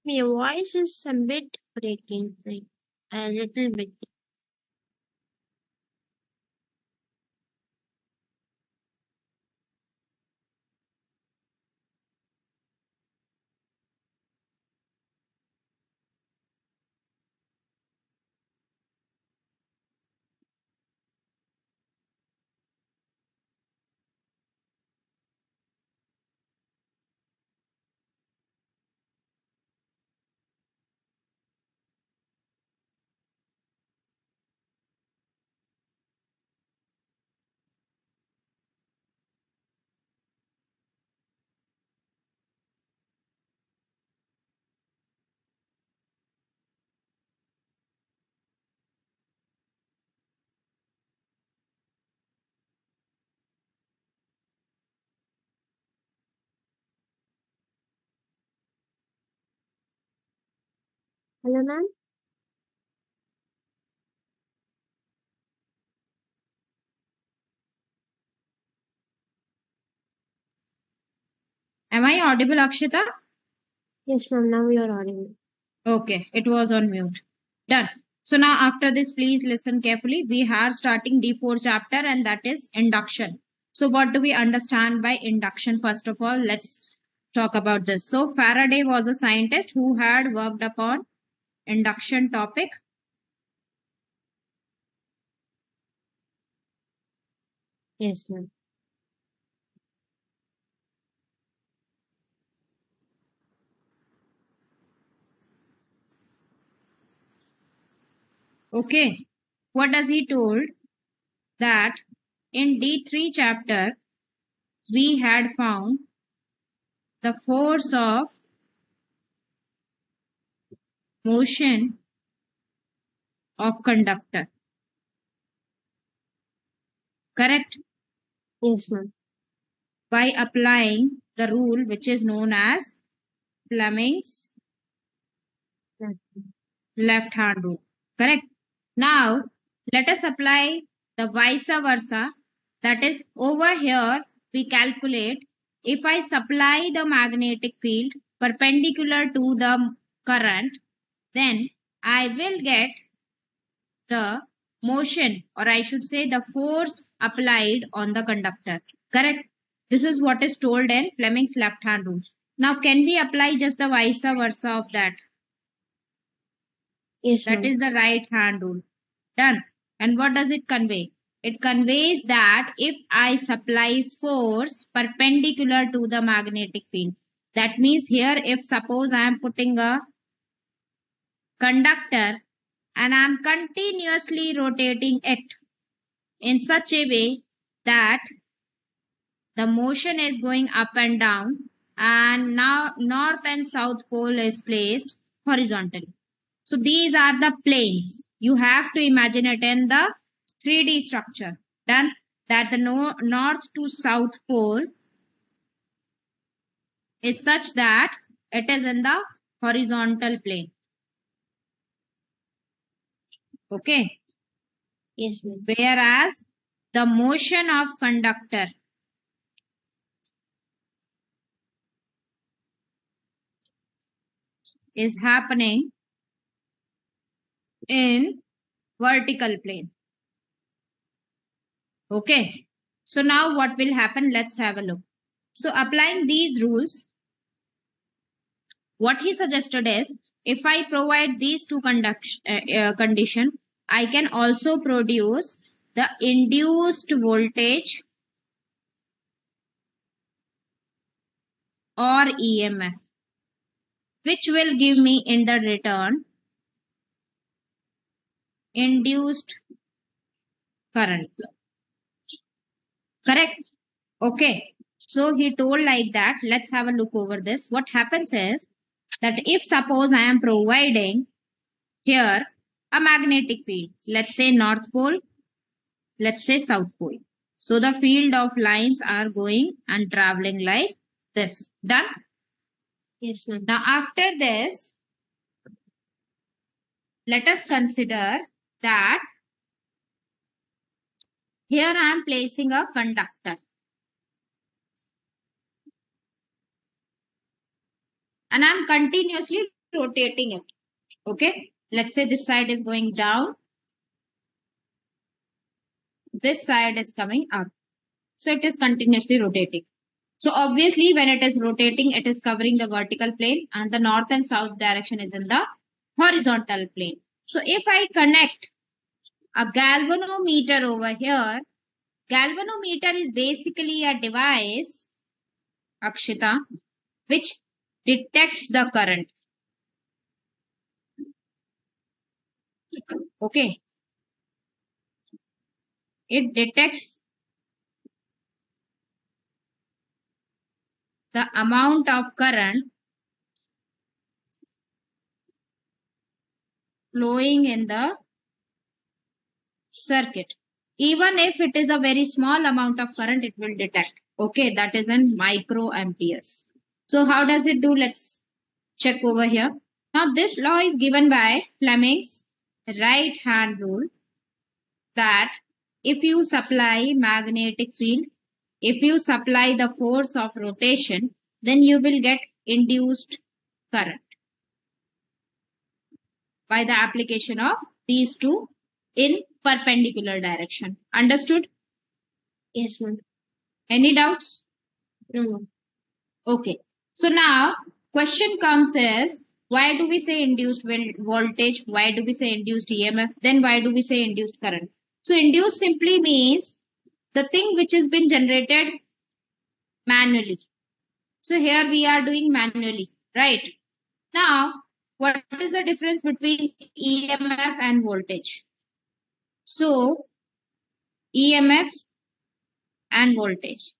My voice is a bit breaking, like a little bit. Hello, ma'am. Am I audible, Akshita? Yes, ma'am. Now you're audible. Okay, it was on mute. Done. So now after this, please listen carefully. We are starting D4 chapter and that is induction. So what do we understand by induction? First of all, let's talk about this. So Faraday was a scientist who had worked upon induction topic. Yes, ma'am. Okay. What does he told? That in D3 chapter, we had found the force of motion of conductor. Correct? Yes, ma'am. By applying the rule which is known as Fleming's Yes, left hand rule. Correct? Now, let us apply the vice versa. That is, over here, we calculate if I supply the magnetic field perpendicular to the current, then I will get the motion, or I should say the force applied on the conductor. Correct? This is what is told in Fleming's left hand rule. Now, can we apply just the vice versa of that? yes, That ma'am. is the right hand rule. Done. And what does it convey? It conveys that if I supply force perpendicular to the magnetic field, that means here, if suppose I am putting a conductor and I am continuously rotating it in such a way that the motion is going up and down, and now north and south pole is placed horizontally. So these are the planes. You have to imagine it in the 3D structure. Done. That the north to south pole is such that it is in the horizontal plane. Okay. Yes, ma'am. Whereas the motion of conductor is happening in vertical plane. Okay. So now what will happen? Let's have a look. So applying these rules, what he suggested is if I provide these two condition, I can also produce the induced voltage or EMF, which will give me in the return induced current flow. Correct? Okay. So he told like that. Let's have a look over this. What happens is that if suppose I am providing here a magnetic field, let's say north pole, let's say south pole. So the field of lines are going and traveling like this. Done? Yes, ma'am. Now after this, let us consider that here I am placing a conductor. And I am continuously rotating it. Okay. Let's say this side is going down. This side is coming up. So it is continuously rotating. So obviously when it is rotating, it is covering the vertical plane and the north and south direction is in the horizontal plane. So if I connect a galvanometer over here, galvanometer is basically a device, Akshita, which detects the current. Okay. It detects the amount of current flowing in the circuit. Even if it is a very small amount of current, it will detect. Okay, that is in microamperes. So how does it do? Let's check over here. Now this law is given by Fleming's right hand rule, that if you supply magnetic field, if you supply the force of rotation, then you will get induced current by the application of these two in perpendicular direction. Understood? Yes, ma'am. Any doubts? No, ma'am. Okay. So now question comes is, why do we say induced voltage? Why do we say induced EMF? Then why do we say induced current? So induced simply means the thing which has been generated manually. So here we are doing manually, right? Now, what is the difference between EMF and voltage? So EMF and voltage.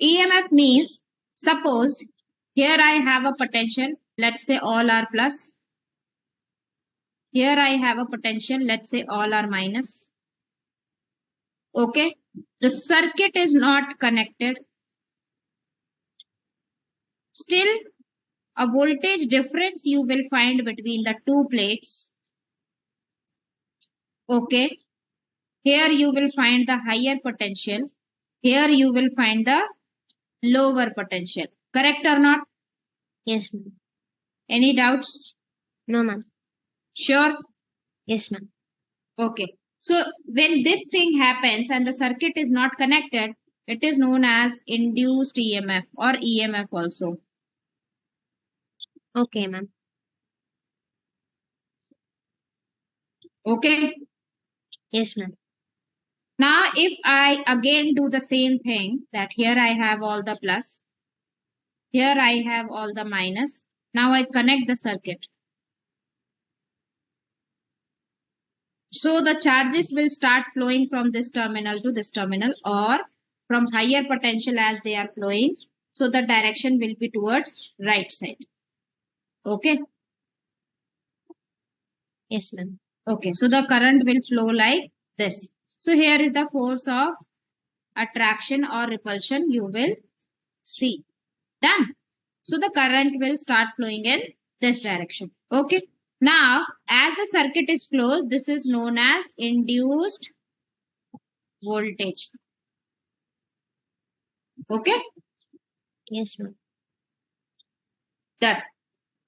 EMF means, suppose here I have a potential, let's say all are plus. Here I have a potential, let's say all are minus. Okay. The circuit is not connected. Still, a voltage difference you will find between the two plates. Okay. Here you will find the higher potential. Here you will find the lower potential. Correct or not? Yes, ma'am. Any doubts? No, ma'am. Sure? Yes, ma'am. Okay. So when this thing happens and the circuit is not connected, it is known as induced EMF or EMF also. Okay, ma'am. Okay. Yes, ma'am. Now if I again do the same thing, that here I have all the plus, here I have all the minus. Now I connect the circuit. So the charges will start flowing from this terminal to this terminal, or from higher potential as they are flowing. So the direction will be towards right side. Okay. Yes, ma'am. Okay. So the current will flow like this. So here is the force of attraction or repulsion you will see. Done. So the current will start flowing in this direction. Okay. Now, as the circuit is closed, this is known as induced voltage. Okay. Yes, ma'am. That.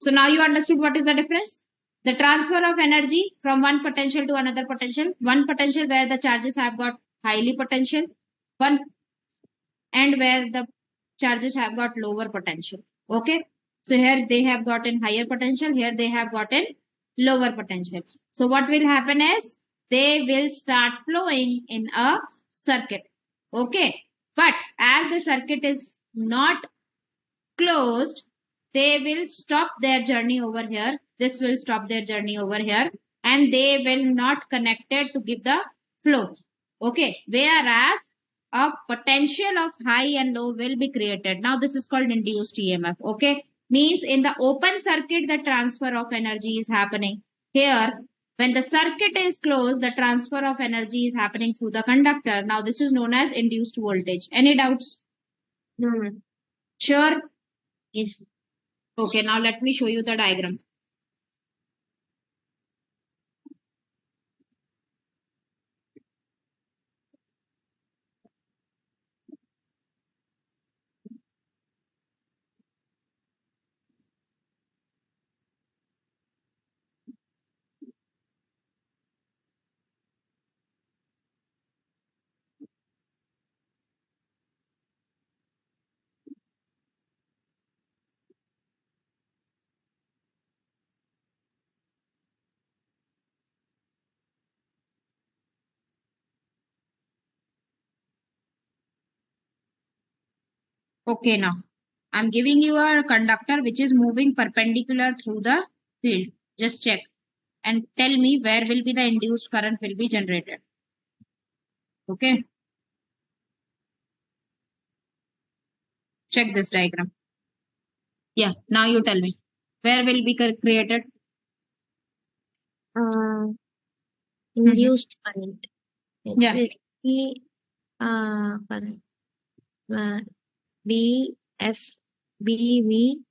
So now you understood what is the difference? The transfer of energy from one potential to another potential. One potential where the charges have got highly potential. One and where the charges have got lower potential. Okay. So here they have gotten higher potential. Here they have gotten lower potential. So what will happen is they will start flowing in a circuit. Okay. But as the circuit is not closed, they will stop their journey over here. This will stop their journey over here, and they will not connected to give the flow. Okay. Whereas a potential of high and low will be created. Now this is called induced EMF. Okay. Means in the open circuit, the transfer of energy is happening. Here, when the circuit is closed, the transfer of energy is happening through the conductor. Now this is known as induced voltage. Any doubts? No, ma'am. Sure. Yes. Okay, now let me show you the diagram. Okay, now I'm giving you a conductor which is moving perpendicular through the field. Just check and tell me where will be the induced current will be generated. Okay. Check this diagram. Yeah. Now you tell me where will be created. Uh, Mhm. Induced current. It Yeah. will be current. B F B V.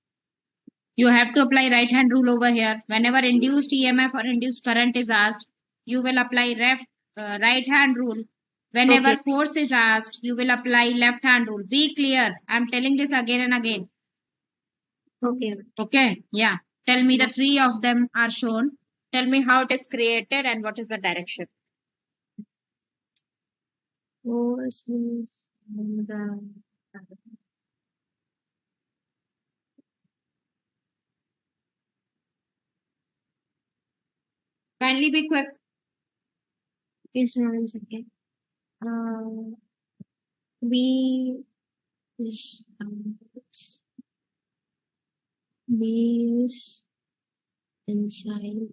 You have to apply right hand rule over here. Whenever induced EMF or induced current is asked, you will apply right hand rule. Whenever Okay. force is asked, you will apply left hand rule. Be clear. I'm telling this again and again. Okay. Okay. Yeah. Tell me the Yeah. three of them are shown. Tell me how it is created and what is the direction. Force is on the Kindly be quick. Just 1 second. B is B is inside.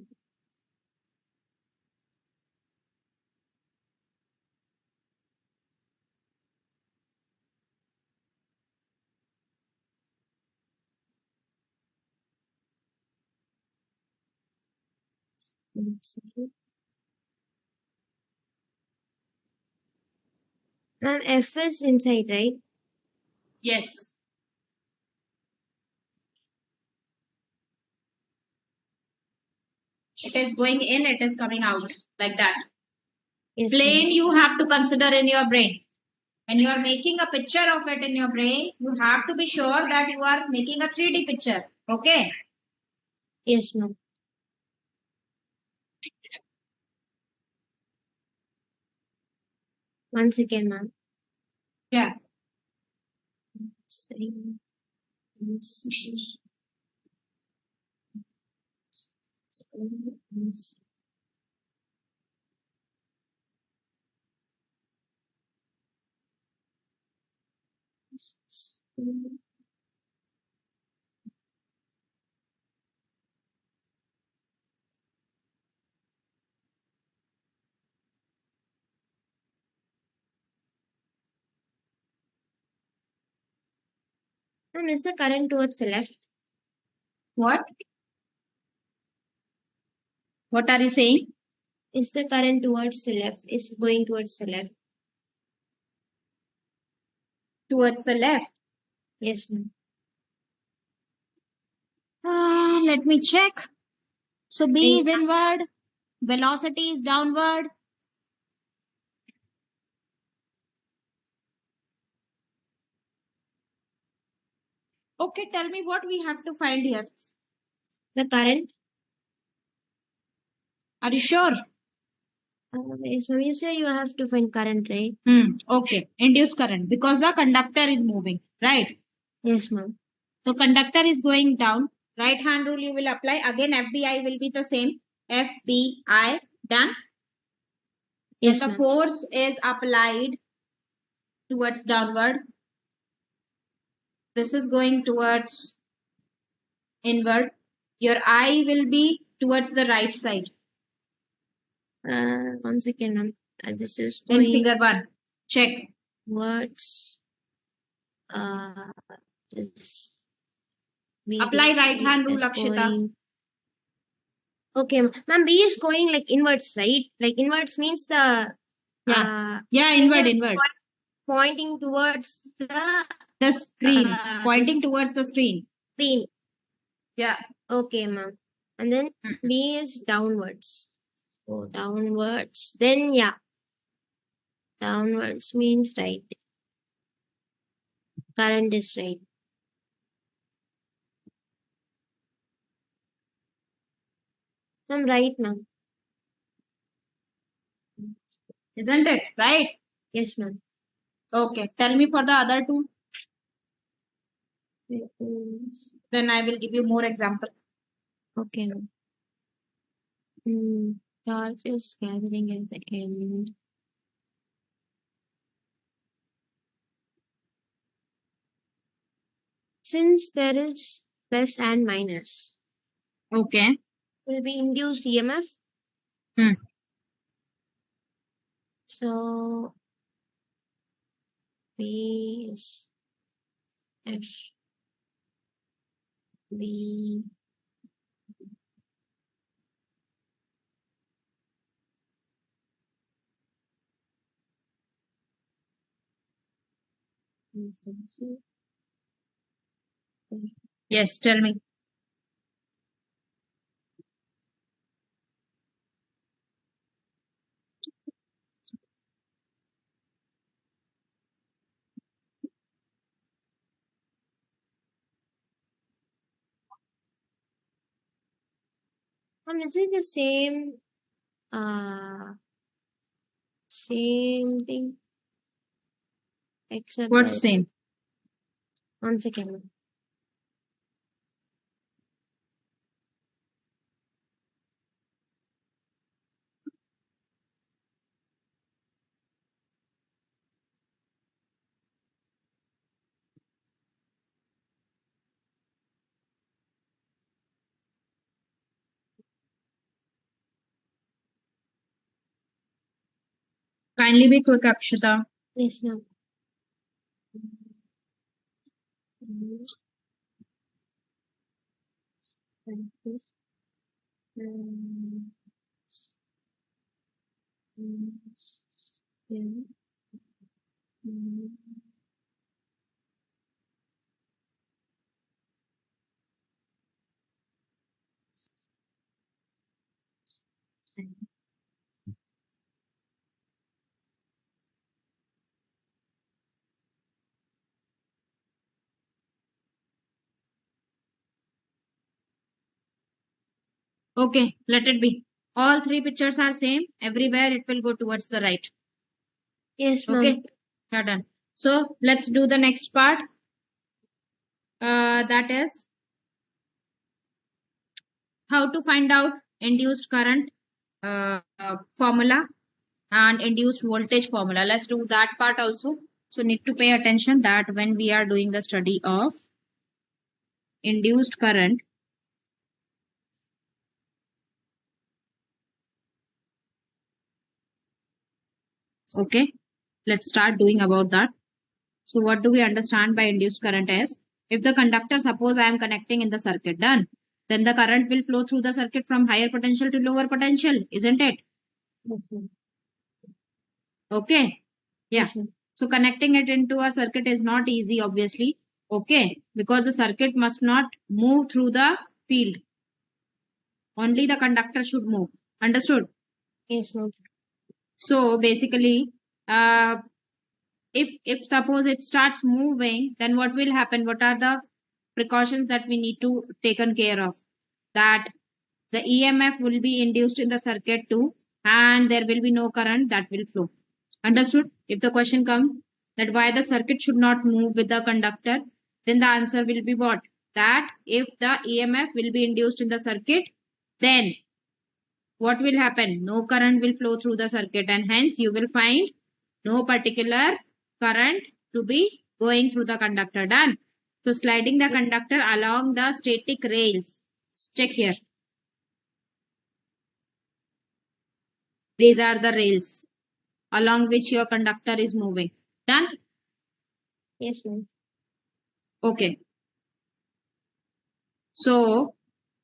Inside. And F is inside, right? Yes. It is going in, it is coming out like that. Yes, Plane ma'am. you have to consider in your brain. When you are making a picture of it in your brain, you have to be sure that you are making a 3D picture. Okay. Yes, ma'am. Once again, ma'am. Yeah. Inside. Inside. Inside. Ma'am, is the current towards the left? What? What are you saying? Is the current towards the left? Is going towards the left? Towards the left. Yes, ma'am. Let me check. So B And is inward, velocity is downward. Okay, tell me what we have to find here. the current? Are you sure? Yes, ma'am. You say you have to find current, right? Okay. Induced current because the conductor is moving, right? Yes, ma'am. So conductor is going down. Right hand rule you will apply. Again, FBI will be the same. FBI done. Then Yes, the ma'am. force is applied towards downward. This is going towards inward. Your eye will be towards the right side. Once again, ma'am. This is In going figure 1. Check. towards uh this Apply B right hand rule, is Akshita. going. Okay, ma'am. B is going like inwards, right? Like inwards means the Yeah. uh Yeah, inward, finger inward. pointing towards the The screen. Pointing this towards the screen. screen. Yeah. Okay, ma'am. And then B is downwards. So downwards. Then yeah, downwards means right. Current is right. I'm right, ma'am. Isn't it? Right? Yes, ma'am. Okay. Tell me for the other two. It is- Then I will give you more example. Okay, ma'am. Charge is gathering at the end. Since there is plus and minus, Okay. will be induced EMF. Hmm. So B is F B is Yes, tell me. Is it the same thing except What's that same? one second. Kindly be quick, Akshita. Yes, ma'am. Mm, like this. Mm, mm, yeah. Mm, Okay, let it be. All three pictures are same. Everywhere it will go towards the right. yes, ma'am. Okay, you're done. So let's do the next part. That is how to find out induced current formula and induced voltage formula. Let's do that part also. So need to pay attention that when we are doing the study of induced current, okay, let's start doing about that. So what do we understand by induced current is, if the conductor, suppose I am connecting in the circuit, done, then the current will flow through the circuit from higher potential to lower potential, isn't it? Yes, ma'am. Okay. Yeah. Yes, ma'am. So connecting it into a circuit is not easy, obviously. Okay. Because the circuit must not move through the field. Only the conductor should move. Understood? Yes, ma'am. So basically, uh, if suppose it starts moving, then what will happen? What are the precautions that we need to taken care of? That the EMF will be induced in the circuit too, and there will be no current that will flow. Understood? If the question comes that why the circuit should not move with the conductor, then the answer will be what? That if the EMF will be induced in the circuit, then what will happen? No current will flow through the circuit, and hence you will find no particular current to be going through the conductor. Done. So sliding the conductor along the static rails. Check here. These are the rails along which your conductor is moving. Done? Yes, ma'am. Okay. So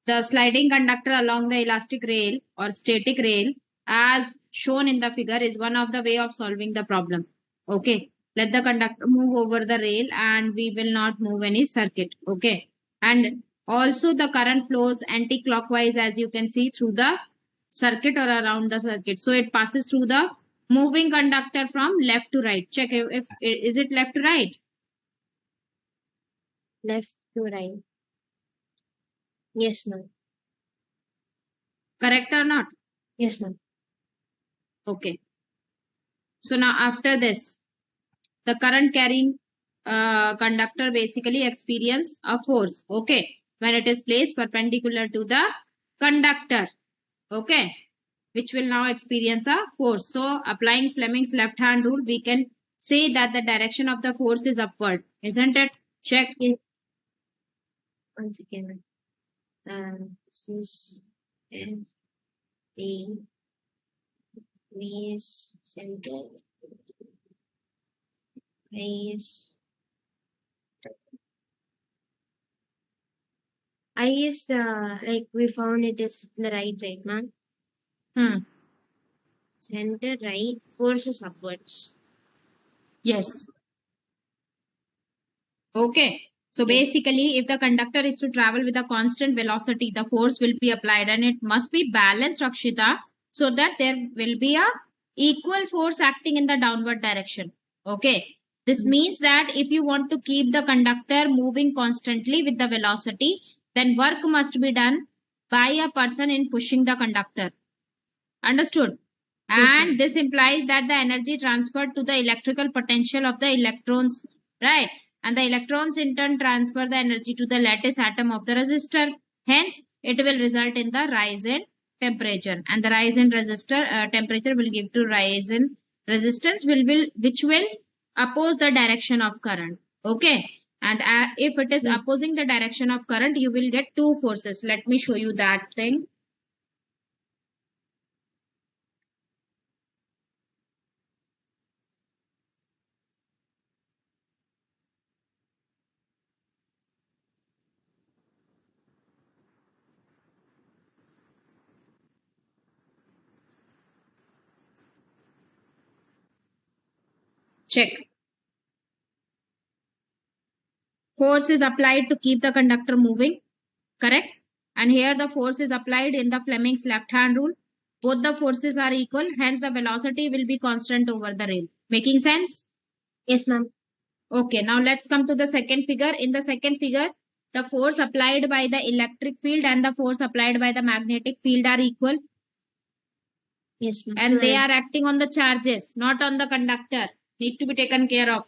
the sliding conductor along the elastic rail or static rail as shown in the figure is one of the way of solving the problem. Okay. Let the conductor move over the rail and we will not move any circuit. Okay. And also the current flows anti-clockwise as you can see through the circuit or around the circuit. So it passes through the moving conductor from left to right. Check if is it left to right? Left to right. Yes, ma'am. Correct or not? Yes, ma'am. Okay. So now after this, the current carrying conductor basically experience a force, okay, when it is placed perpendicular to the conductor, okay, which will now experience a force. So applying Fleming's left hand rule, we can say that the direction of the force is upward, isn't it? Check. Yes, Once again, this is F A V is center, I is the like we found it is the right man. Center right, force is upwards. Yes. Okay. So Yes, basically, if the conductor is to travel with a constant velocity, the force will be applied and it must be balanced, Akshita, so that there will be a equal force acting in the downward direction. Okay. This means that if you want to keep the conductor moving constantly with the velocity, then work must be done by a person in pushing the conductor. Understood? yes, ma'am. And this implies that the energy transferred to the electrical potential of the electrons, right? And the electrons in turn transfer the energy to the lattice atom of the resistor. Hence, it will result in the rise in temperature. And the rise in resistor temperature will give to rise in resistance, which will oppose the direction of current. Okay. And if it is Yes, opposing the direction of current, you will get two forces. Let me show you that thing. Check. Force is applied to keep the conductor moving, correct? And here the force is applied in the Fleming's left hand rule. Both the forces are equal, hence the velocity will be constant over the rail. Making sense? yes, ma'am. Okay, now let's come to the second figure. In the second figure, the force applied by the electric field and the force applied by the magnetic field are equal, Yes, ma'am. So and they are acting on the charges, not on the conductor. Need to be taken care of.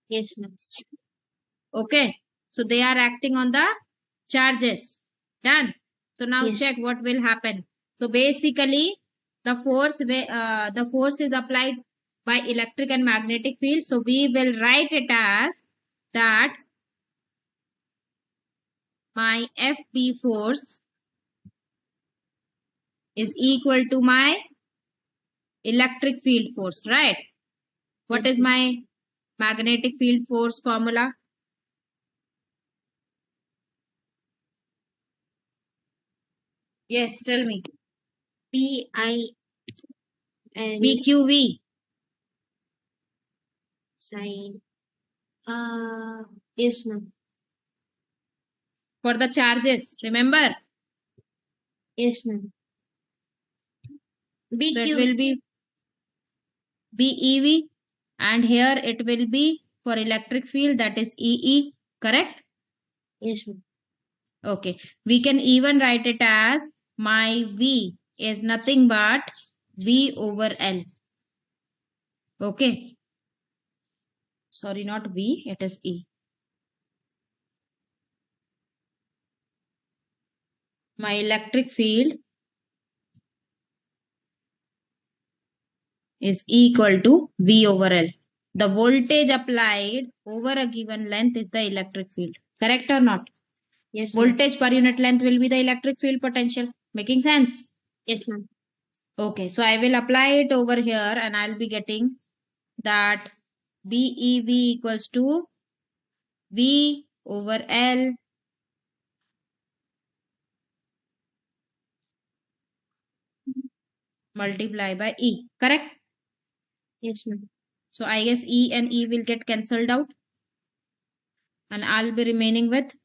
yes, ma'am. Okay, so they are acting on the charges. Done. So now Yes, check what will happen. So basically, the force is applied by electric and magnetic field. So we will write it as that my FB force is equal to my electric field force, right? What yes, is ma'am. my magnetic field force formula? Yes, tell me. PIL BQV sign. Yes, ma'am. for the charges. Remember? Yes, ma'am. So it BQ. will be BEV, and here it will be for electric field, that is EE, correct? Yes, ma'am. Okay, we can even write it as my V is nothing but V over L. Okay, sorry, not V, it is E. My electric field is equal to V over L. The voltage applied over a given length is the electric field. Correct or not? Yes, ma'am. Voltage per unit length will be the electric field potential. Making sense? Yes, ma'am. Okay, so I will apply it over here and I'll be getting that BEV equals to V over L multiply by E. Correct? Yes, ma'am. So I guess E and E will get cancelled out and I'll be remaining with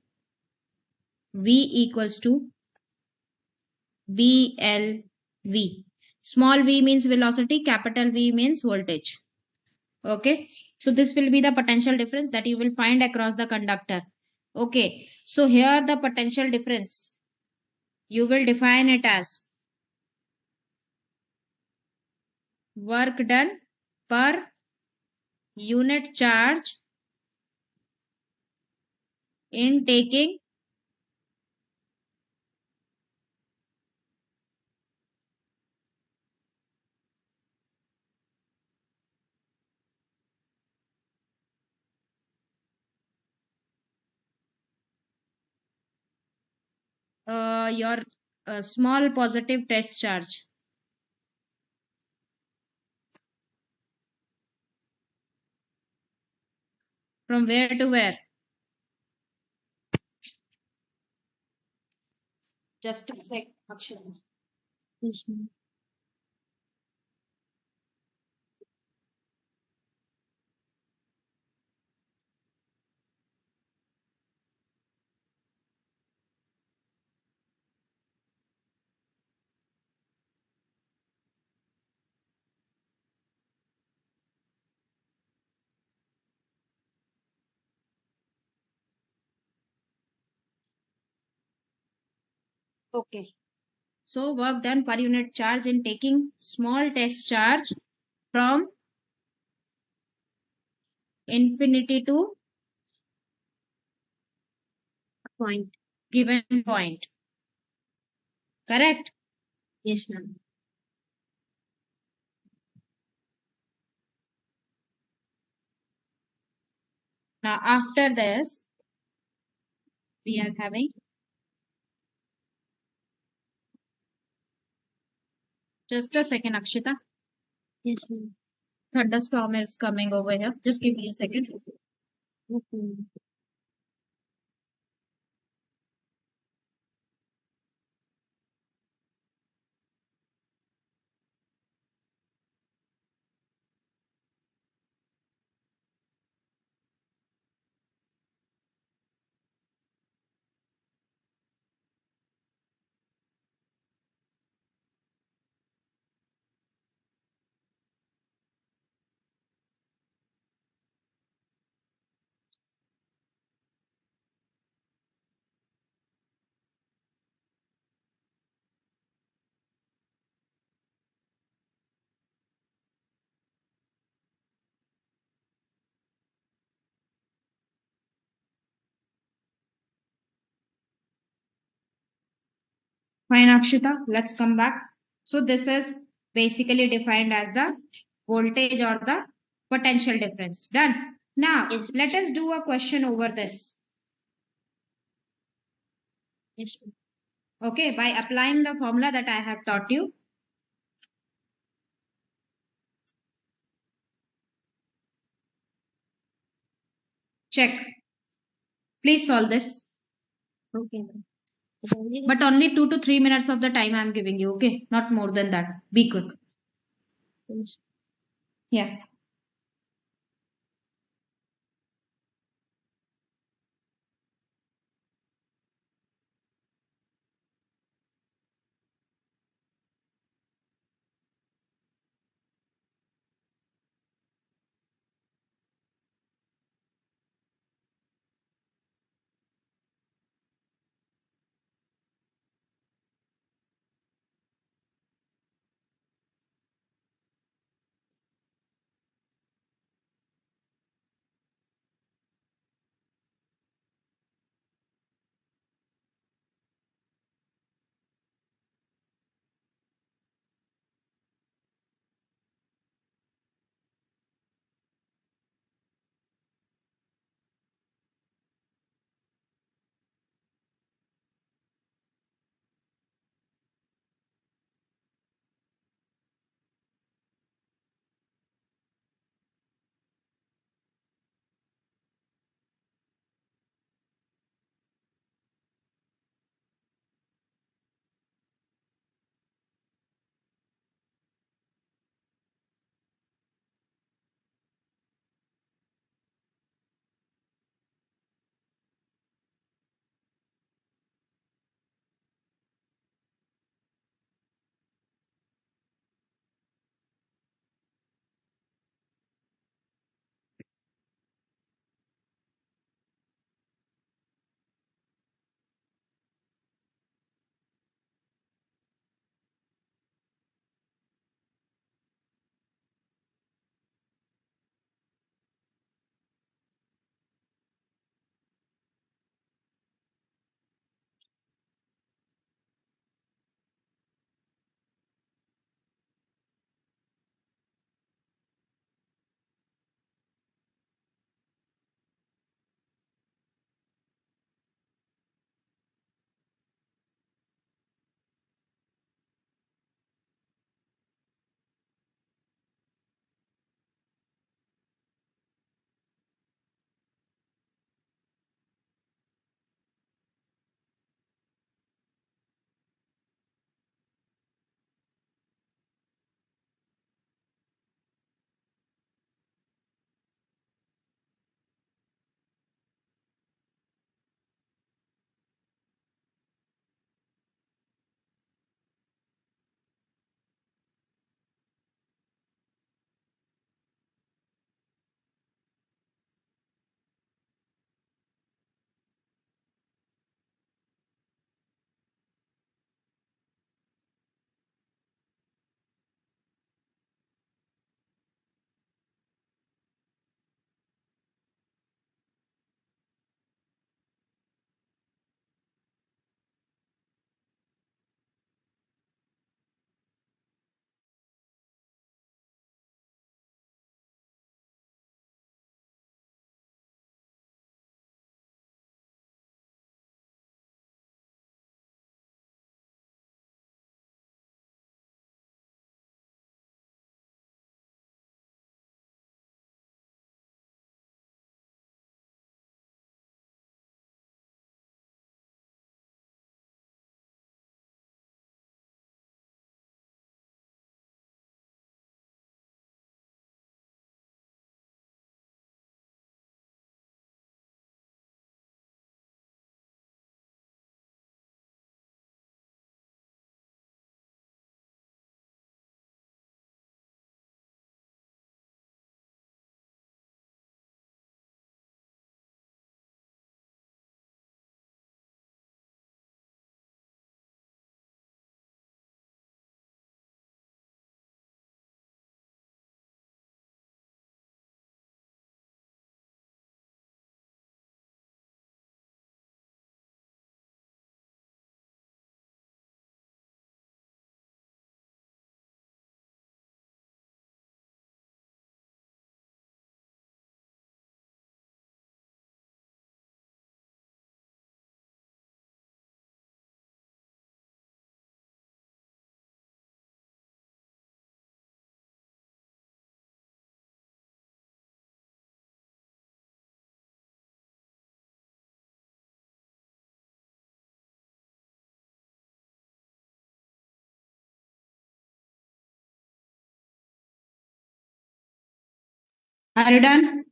V equals to BLV. Small v means velocity, capital V means voltage. Okay, so this will be the potential difference that you will find across the conductor. Okay, so here the potential difference, you will define it as work done per unit charge in taking your small positive test charge. From where to where? Just a sec, Akshara. Yes, ma'am. Okay. So work done per unit charge in taking small test charge from infinity to Point. given point. Correct? Yes, ma'am. Now after this, we are having just a second, Akshita. Yes, ma'am. Thunderstorm is coming over here. Just give me a second. Okay. Fine, Akshita. Let's come back. So this is basically defined as the voltage or the potential difference. Done. Now Yes. let us do a question over this. Yes, ma'am. Okay, by applying the formula that I have taught you. Check. Please solve this. Okay, ma'am. It's only But only 2 to 3 minutes of the time I am giving you. Okay, not more than that. Be quick. yes. Yeah. Are you done?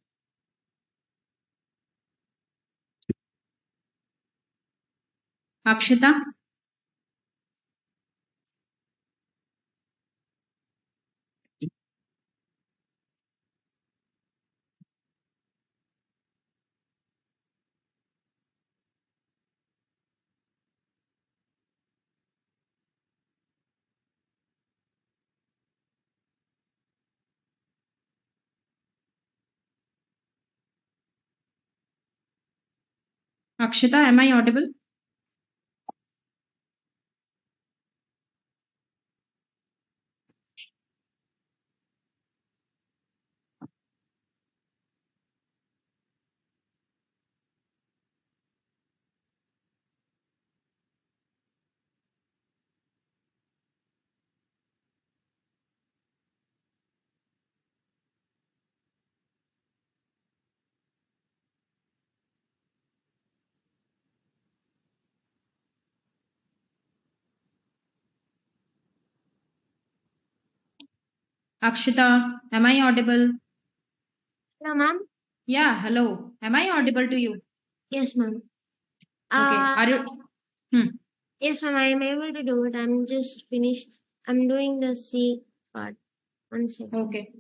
Akshita? Akshita, am I audible? Akshita, am I audible? Hello, ma'am. Yeah, hello. Am I audible to you? Yes, ma'am. Okay. Uh, Are you? Hmm. yes, ma'am. I am able to do it. I'm just finished. I'm doing the C part. 1 second. Okay.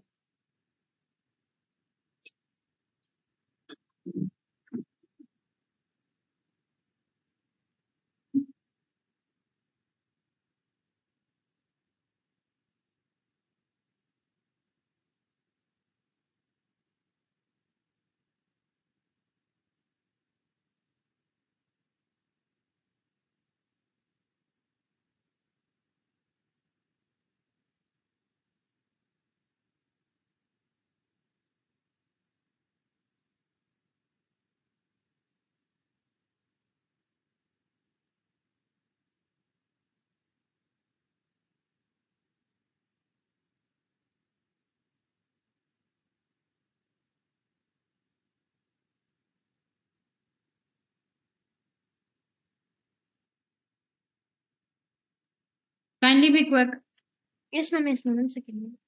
Kindly be quick. Yes, ma'am. Yes, ma'am. 1 second.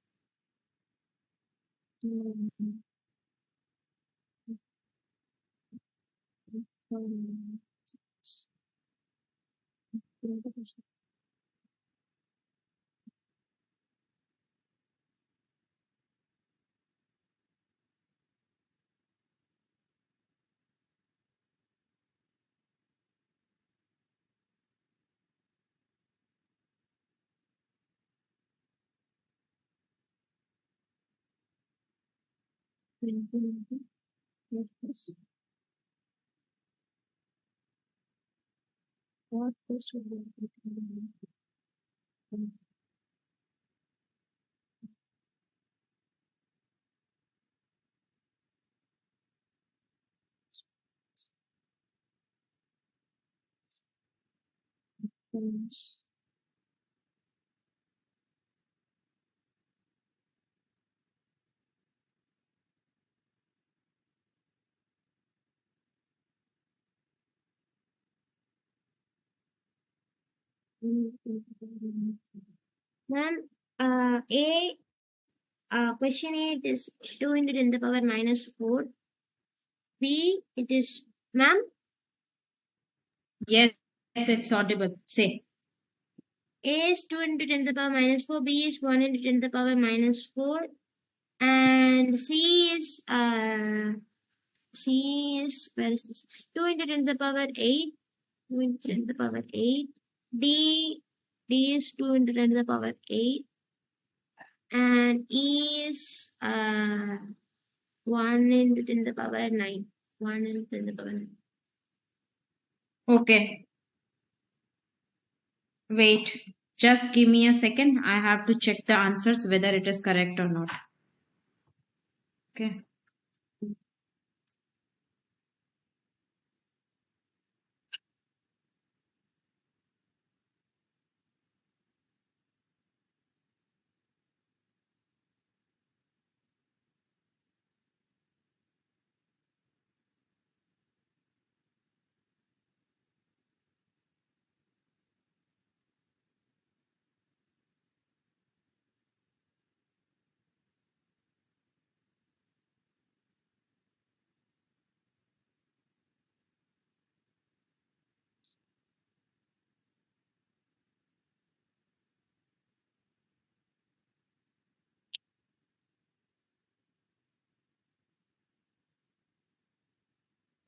What this will be? Ma'am, A, question 8 is 2 into 10 to the power minus 4. B, it is, ma'am, Yes, it's audible. Say. A is 2 into 10 to the power minus 4. B is 1 into 10 to the power minus 4. And where is this? 2 into 10 to the power 8. 2 into 10 to the power 8. D, D is 2 into 10 to the power 8. And E is 1 into 10 to the power 9. 1 into 10 to the power 9. Okay. Wait. Just give me a second. I have to check the answers whether it is correct or not. Okay.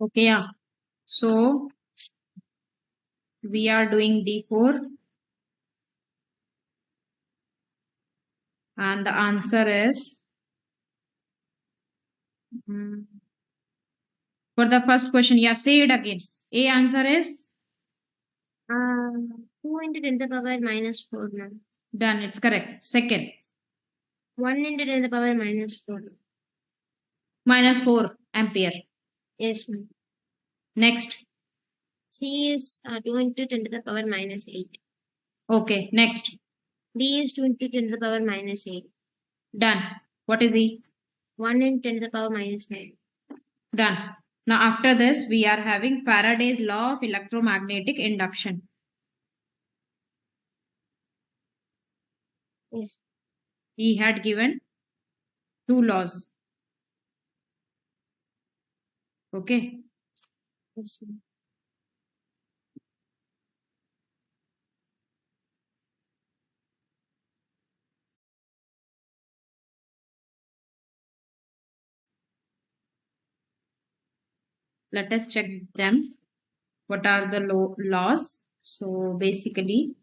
Okay, yeah. So we are doing D4 and the answer is for the first question. Yeah, say it again. A answer is 2 into 10 to the power minus 4, ma'am. done. It's correct. Second, 1 into 10 to the power minus 4. minus 4 ampere. Yes, ma'am. Next. C is 2 into 10 to the power minus 8. Okay, next. D is 2 into 10 to the power minus 8. Done. What is the 1 into 10 to the power minus 9. done? Now after this, we are having Faraday's law of electromagnetic induction. Yes. He had given two laws. Okay. Yes, ma'am. Let us check them. What are the laws? So basically,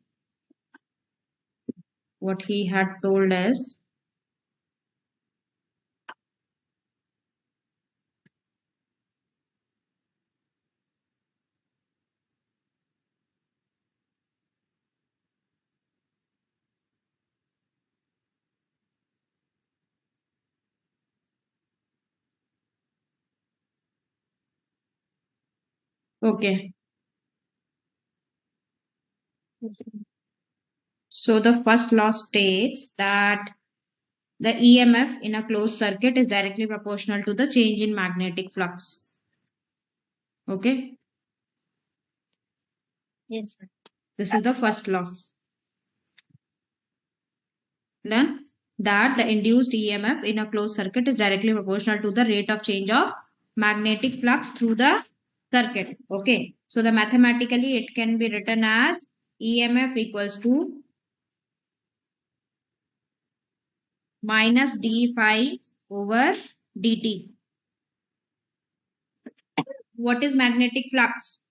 what he had told us. Okay. Yes, ma'am. So the first law states that the EMF in a closed circuit is directly proportional to the change in magnetic flux. Okay. Yes, ma'am. This is the first law. Then that the induced EMF in a closed circuit is directly proportional to the rate of change of magnetic flux through the circuit. Okay. So the mathematically it can be written as EMF equals to minus d phi over dt. What is magnetic flux?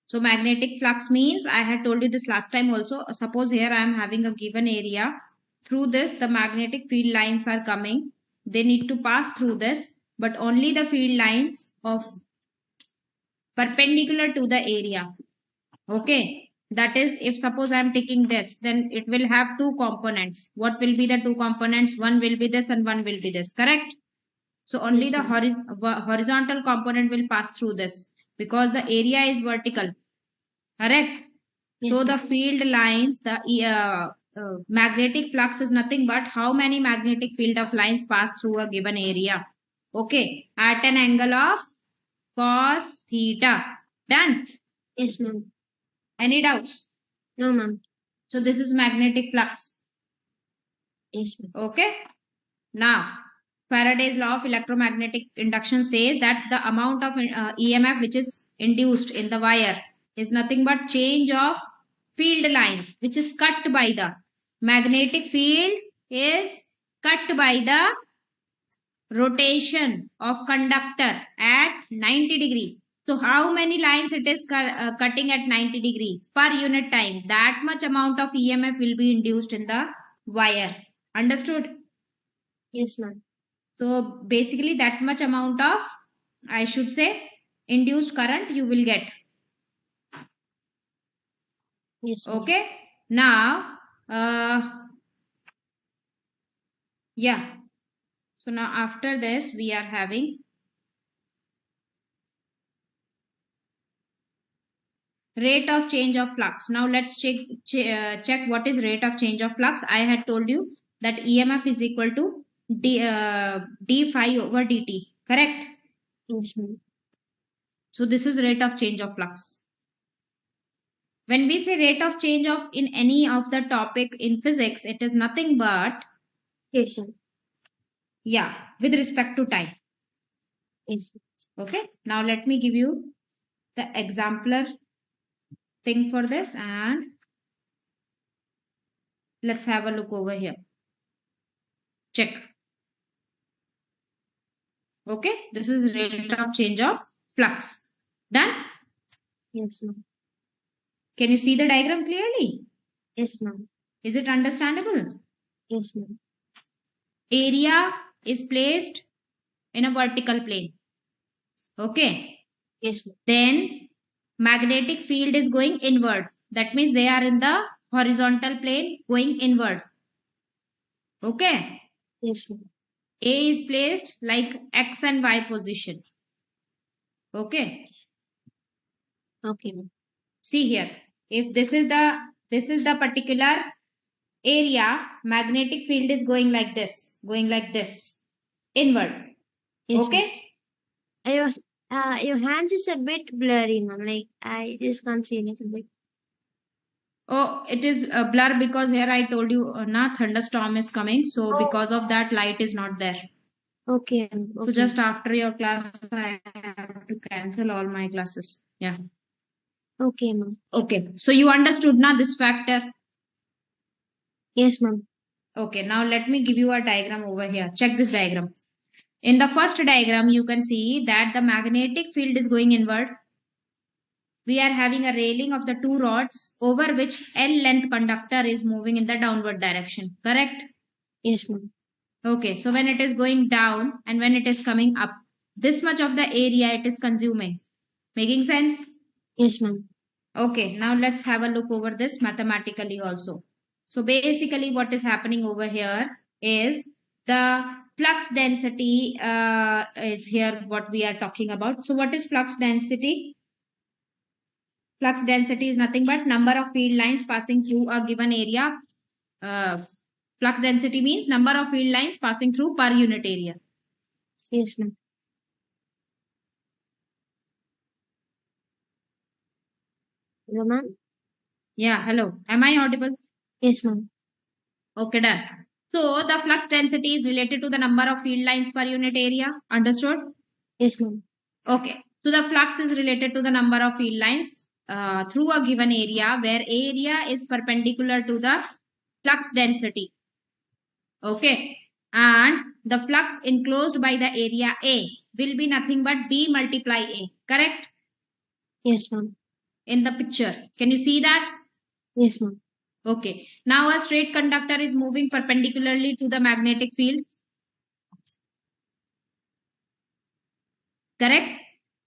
So magnetic flux means, I had told you this last time also. Suppose here I am having a given area. Through this, the magnetic field lines are coming. They need to pass through this, but only the field lines of perpendicular to the area. Okay. That is, if suppose I am taking this, then it will have two components. What will be the two components? One will be this and one will be this. Correct? So only Yes, the ma'am. horizontal component will pass through this because the area is vertical. Correct? So Yes, the ma'am. field lines, the magnetic flux is nothing but how many magnetic field of lines pass through a given area. Okay. At an angle of cos theta. Done. Yes, ma'am. Any doubts? No, ma'am. So this is magnetic flux. Yes, ma'am. Okay. Now, Faraday's law of electromagnetic induction says that the amount of EMF which is induced in the wire is nothing but change of field lines which is cut by the magnetic field is cut by the rotation of conductor at 90 degrees. So how many lines it is cutting at 90 degrees per unit time? That much amount of EMF will be induced in the wire. Understood? Yes, ma'am. So basically that much amount of, I should say, induced current you will get. Yes, ma'am. Okay. Now, yeah. So now after this we are having rate of change of flux. Now let's check what is rate of change of flux. I had told you that EMF is equal to d phi over dt. Correct? Yes, ma'am. So this is rate of change of flux. When we say rate of change of in any of the topic in physics, it is nothing but, Yes, ma'am. yeah, with respect to time. Yes, Okay. Now let me give you the exemplar thing for this and let's have a look over here. Check. Okay. This is rate of change of flux. Done? Yes, ma'am. Can you see the diagram clearly? Yes, ma'am. Is it understandable? Yes, ma'am. Area is placed in a vertical plane. Okay. Yes, ma'am. Then magnetic field is going inward. That means they are in the horizontal plane going inward. Okay. Yes, ma'am. A is placed like X and Y position. Okay. Okay, ma'am. See here. If this is the particular area, magnetic field is going like this, inward. Yes, ma'am. Okay. Your hands is a bit blurry, ma'am. Like I just can't see a little bit. Oh, it is a blur because here I told you, thunderstorm is coming. So Oh, because of that, light is not there. okay, ma'am. So Okay. just after your class, I have to cancel all my classes. Yeah. Okay, ma'am. Okay. So you understood now this factor. Yes, ma'am. Okay. Now let me give you a diagram over here. Check this diagram. In the first diagram, you can see that the magnetic field is going inward. We are having a railing of the two rods over which L length conductor is moving in the downward direction. Correct? Yes, ma'am. Okay. So when it is going down and when it is coming up, this much of the area it is consuming. Making sense? Yes, ma'am. Okay, now let's have a look over this mathematically also. So basically what is happening over here is the flux density is here what we are talking about. So what is flux density? Flux density is nothing but number of field lines passing through a given area. Uh, Flux density means number of field lines passing through per unit area. Yes, ma'am. Hello, ma'am. Yeah, hello. Am I audible? Yes, ma'am. Okay, done. So the flux density is related to the number of field lines per unit area. Understood? Yes, ma'am. Okay. So the flux is related to the number of field lines through a given area where area is perpendicular to the flux density. Okay. And the flux enclosed by the area A will be nothing but B multiply A. Correct? Yes, ma'am. In the picture. Can you see that? Yes, ma'am. Okay. Now a straight conductor is moving perpendicularly to the magnetic field. Correct?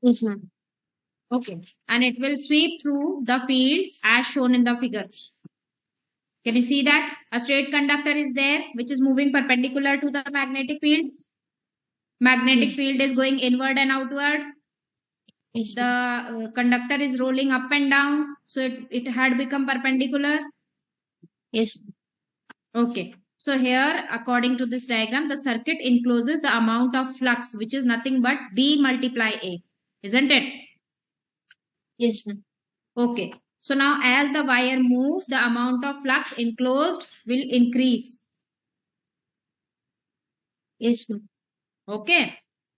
Yes, ma'am. Okay. And it will sweep through the field as shown in the figure. Can you see that? A straight conductor is there which is moving perpendicular to the magnetic field. Magnetic Yes. field is going inward and outward. Yes, The ma'am. conductor is rolling up and down. So it had become perpendicular. Yes. Okay. So here, according to this diagram, the circuit encloses the amount of flux, which is nothing but B multiply A. Isn't it? Yes, ma'am. Okay. So now as the wire moves, the amount of flux enclosed will increase. Yes, ma'am. Okay.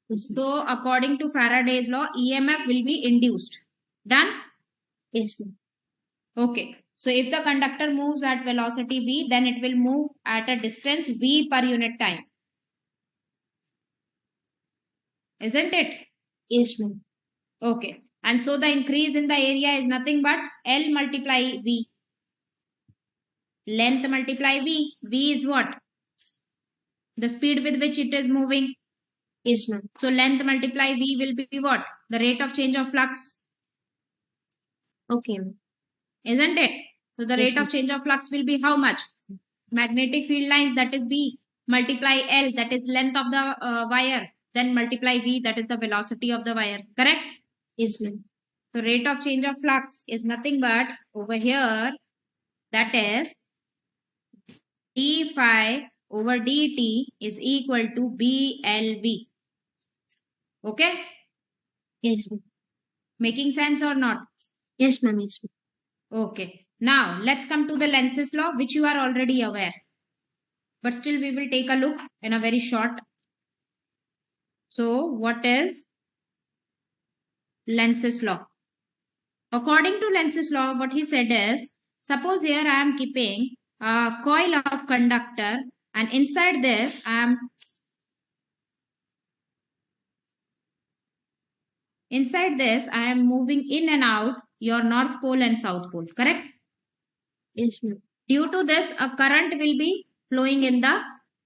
Yes, ma'am. So according to Faraday's law, EMF will be induced. Done? Yes, ma'am. Okay. So if the conductor moves at velocity v, then it will move at a distance v per unit time. Isn't it? Yes, ma'am. Okay. And so the increase in the area is nothing but L multiply v. Length multiply v. V is what? The speed with which it is moving. Yes, ma'am. So length multiply v will be what? The rate of change of flux. Okay, ma'am. Isn't it? So the Yes, rate ma'am. of change of flux will be how much? Magnetic field lines, that is B, multiply L, that is length of the wire, then multiply V, that is the velocity of the wire. Correct? Yes, ma'am. So rate of change of flux is nothing but over here, that is d phi over dt is equal to BLV. Okay? Yes, ma'am. Making sense or not? Yes, ma'am. Yes, ma'am. Okay. Now let's come to the Lenz's law, which you are already aware. But still we will take a look in a very short. So what is Lenz's law? According to Lenz's law, what he said is, suppose here I am keeping a coil of conductor and inside this I am Inside this, I am moving in and out your North Pole and South Pole, correct? Yes, ma'am. Due to this, a current will be flowing in the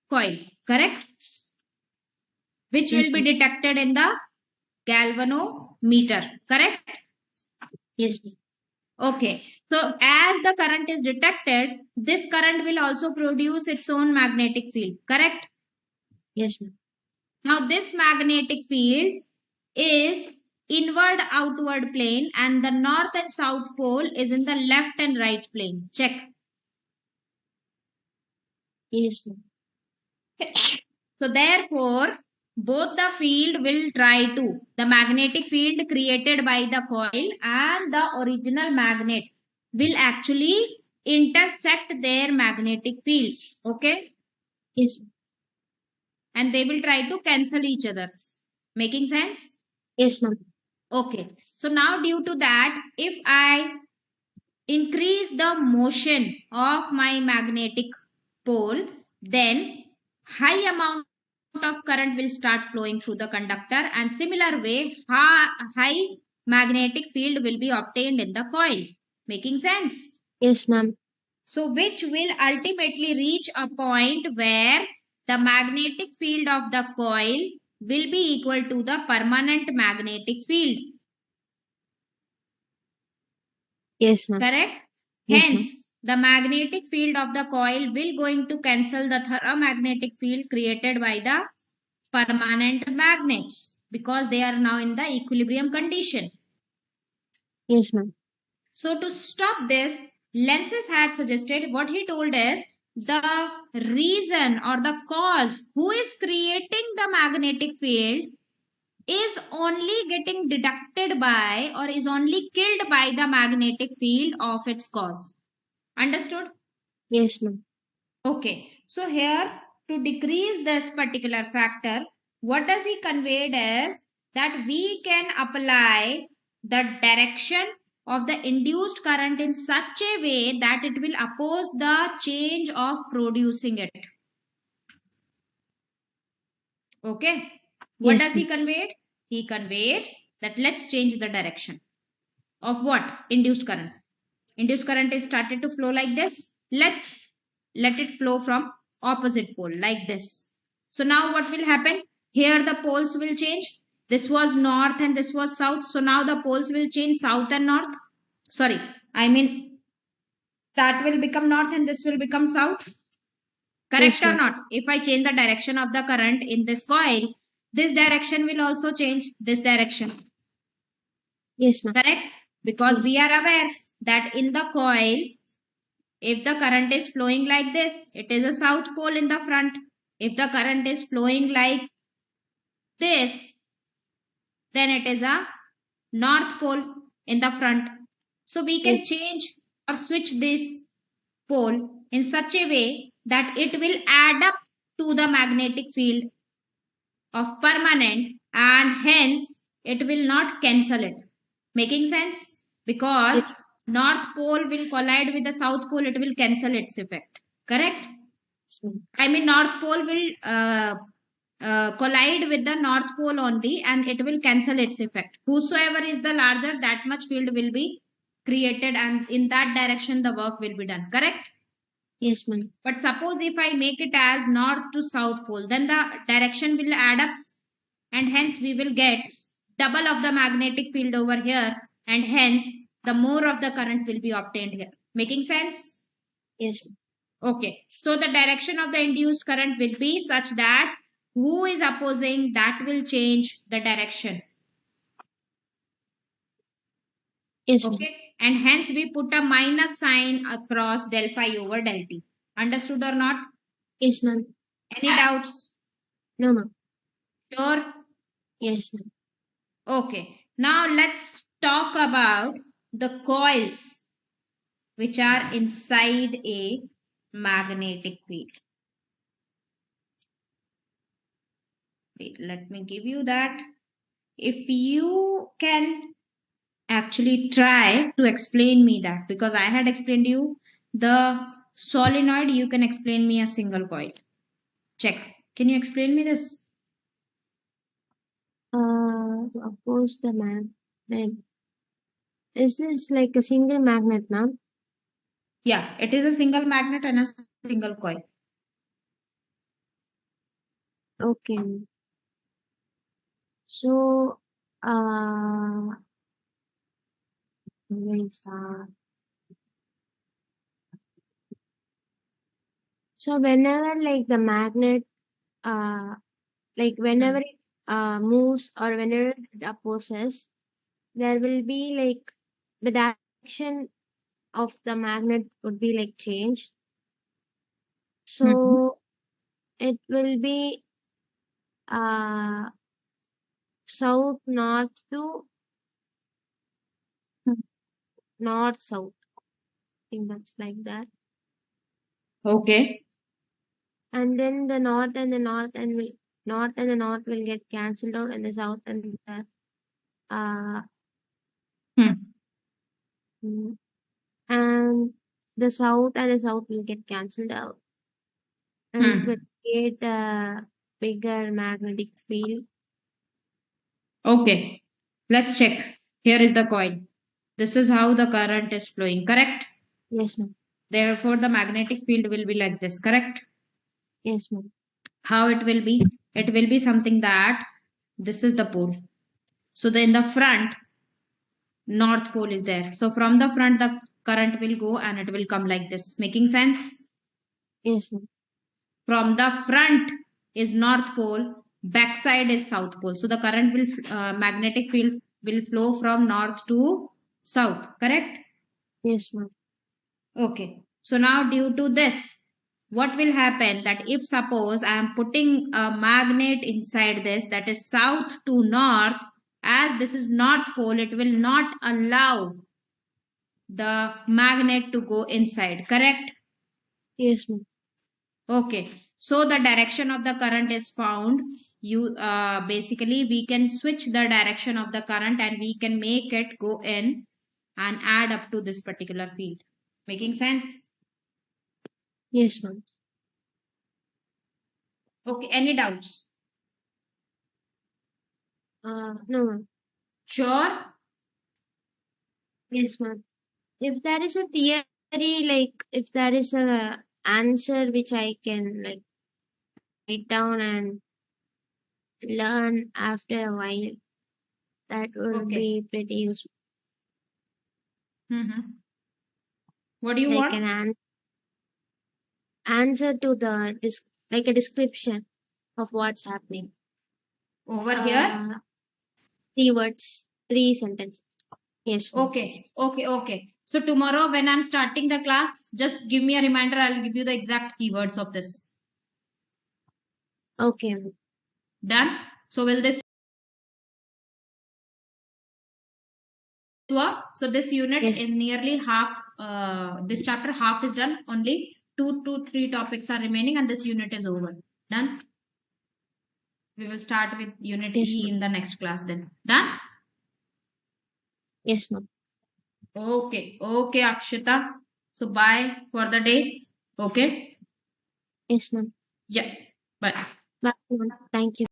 coil, correct? Which Yes, will be ma'am. detected in the galvanometer, correct? Yes, ma'am. Okay, so as the current is detected, this current will also produce its own magnetic field, correct? Yes, ma'am. Now, this magnetic field is inward outward plane and the north and south pole is in the left and right plane. Check. Yes, ma'am. So therefore, both the field will try to, the magnetic field created by the coil and the original magnet will actually intersect their magnetic fields. Okay. Yes, ma'am. And they will try to cancel each other. Making sense? Yes, ma'am. Okay. So now due to that, if I increase the motion of my magnetic pole, then high amount of current will start flowing through the conductor and similar way high magnetic field will be obtained in the coil. Making sense? Yes, ma'am. So which will ultimately reach a point where the magnetic field of the coil will be equal to the permanent magnetic field. Yes, ma'am. Correct? Yes, ma'am. Hence, the magnetic field of the coil will going to cancel the ferromagnetic field created by the permanent magnets because they are now in the equilibrium condition. Yes, ma'am. So to stop this, Lenses had suggested what he told is the reason or the cause who is creating the magnetic field is only getting deducted by or is only killed by the magnetic field of its cause. Understood? Yes, ma'am. Okay. So here to decrease this particular factor, what does he conveyed is that we can apply the direction of the induced current in such a way that it will oppose the change of producing it. Okay. What Yes, does he ma'am. conveyed? He conveyed that let's change the direction of what? Induced current. Induced current is started to flow like this. Let's let it flow from opposite pole like this. So now what will happen? Here the poles will change. This was north and this was south. So now the poles will change south and north. Sorry, I mean that will become north and this will become south. Correct Yes, or ma'am. not? If I change the direction of the current in this coil, this direction will also change this direction. Yes, ma'am. Correct? Because Yes. we are aware that in the coil, if the current is flowing like this, it is a south pole in the front. If the current is flowing like this, then it is a north pole in the front. So we Yes. can change or switch this pole in such a way that it will add up to the magnetic field of permanent and hence it will not cancel it. Making sense? Because Yes. north pole will collide with the south pole, it will cancel its effect. Correct? Yes, ma'am. I mean, North Pole will collide with the North Pole only and it will cancel its effect. Whosoever is the larger, that much field will be created and in that direction the work will be done. Correct? Yes, ma'am. But suppose if I make it as North to South Pole, then the direction will add up and hence we will get double of the magnetic field over here and hence the more of the current will be obtained here. Making sense? Yes, ma'am. Okay, so the direction of the induced current will be such that who is opposing that will change the direction. Yes, ma'am. Okay, and hence we put a minus sign across del phi over del t. Understood or not? Yes, ma'am. Any doubts? No, ma'am. Sure. Yes, ma'am. Okay, now let's talk about the coils which are inside a magnetic field. Wait, let me give you that. If you can actually try to explain me that because I had explained you the solenoid, you can explain me a single coil. Check. Can you explain me this? oppose the magnet. Is this like a single magnet now? Yeah, it is a single magnet and a single coil. Okay. So, let me start. So whenever like the magnet, like whenever Hmm. it moves or whenever it opposes, there will be like the direction of the magnet would be like changed. Hmm. So it will be uh south north to north south. I think that's like that. Okay. And then the north and the north and the north will get cancelled out, and the south and the uh Hmm. mm, and the south and the south will get cancelled out, and it will Hmm. create a bigger magnetic field. Okay. Let's check. Here is the coil. This is how the current is flowing, correct? Yes, ma'am. Therefore, the magnetic field will be like this, correct? Yes, ma'am. How it will be? It will be something that this is the pole. So then in the front, north pole is there. So from the front, the current will go and it will come like this. Making sense? Yes, ma'am. From the front is north pole, backside is south pole. So the current will, magnetic field will flow from north to south, correct? Yes, ma'am. Okay. So now due to this, what will happen that if suppose I am putting a magnet inside this, that is south to north, as this is north pole, it will not allow the magnet to go inside, correct? Yes, ma'am. Okay. So the direction of the current is found. You basically we can switch the direction of the current and we can make it go in and add up to this particular field. Making sense? Yes, ma'am. Okay. Any doubts? No, ma'am. Sure. Yes, ma'am. If there is a theory, like if there is a answer which I can like write down and learn after a while, that would Okay. be pretty useful. Mm-hmm. What do you Like want? an answer to the like a description of what's happening. Over here? Uh, 3 words, 3 sentences. Yes, ma'am. Okay. Okay. Okay. So tomorrow when I'm starting the class, just give me a reminder. I'll give you the exact keywords of this. Okay, ma'am. Done? So will this work? So this unit Yes, is nearly half, this chapter half is done. Only 2 to 3 topics are remaining and this unit is over. Done? We will start with unit yes, E ma'am. in the next class then. Done? Yes, ma'am. Okay. Okay, Akshita. So bye for the day. Okay. Yes, ma'am. Yeah. Bye. Bye, ma'am. Thank you.